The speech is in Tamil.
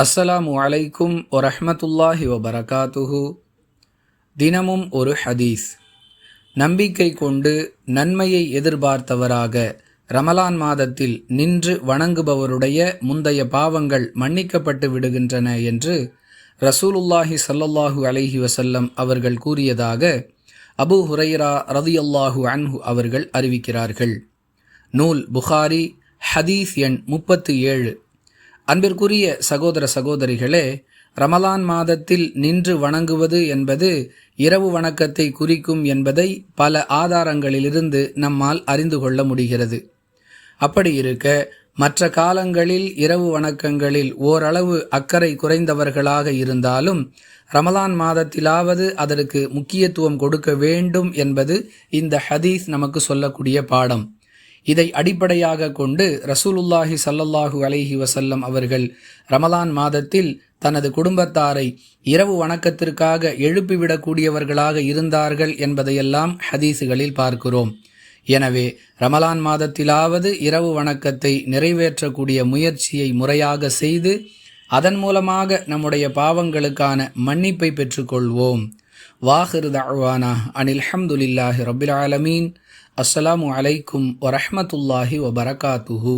அஸ்ஸலாமு அலைக்கும் வரஹ்மத்துல்லாஹி வபரகாத்துஹு. தினமும் ஒரு ஹதீஸ். நம்பிக்கை கொண்டு நன்மையை எதிர்பார்த்தவராக ரமலான் மாதத்தில் நின்று வணங்குபவருடைய முந்தைய பாவங்கள் மன்னிக்கப்பட்டு விடுகின்றன என்று ரசூலுல்லாஹி ஸல்லல்லாஹு அலைஹி வஸல்லம் அவர்கள் கூறியதாக அபூ ஹுரைரா ரலியல்லாஹு அன்ஹு அவர்கள் அறிவிக்கிறார்கள். நூல் புகாரி, ஹதீஸ் எண் 37. அன்பிற்குரிய சகோதர சகோதரிகளே, ரமலான் மாதத்தில் நின்று வணங்குவது என்பது இரவு வணக்கத்தை குறிக்கும் என்பதை பல ஆதாரங்களிலிருந்து நம்மால் அறிந்து கொள்ள முடிகிறது. அப்படி இருக்க மற்ற காலங்களில் இரவு வணக்கங்களில் ஓரளவு அக்கறை குறைந்தவர்களாக இருந்தாலும் ரமலான் மாதத்திலாவது அதற்கு முக்கியத்துவம் கொடுக்க வேண்டும் என்பது இந்த ஹதீஸ் நமக்கு சொல்லக்கூடிய பாடம். இதை அடிப்படையாக கொண்டு ரசூலுல்லாஹி ஸல்லல்லாஹு அலைஹி வஸல்லம் அவர்கள் ரமலான் மாதத்தில் தனது குடும்பத்தாரை இரவு வணக்கத்திற்காக எழுப்பிவிடக்கூடியவர்களாக இருந்தார்கள் என்பதையெல்லாம் ஹதீஸுகளில் பார்க்கிறோம். எனவே ரமலான் மாதத்திலாவது இரவு வணக்கத்தை நிறைவேற்றக்கூடிய முயற்சியை முறையாக செய்து அதன் மூலமாக நம்முடைய பாவங்களுக்கான மன்னிப்பை பெற்றுக்கொள்வோம். வாஹிரு தஅவானா அனில் ஹம்துலில்லாஹி ரப்பில் ஆலமீன். அஸ்ஸலாமு அலைக்கும் வரஹ்மத்துல்லாஹி வபரகாத்துஹு.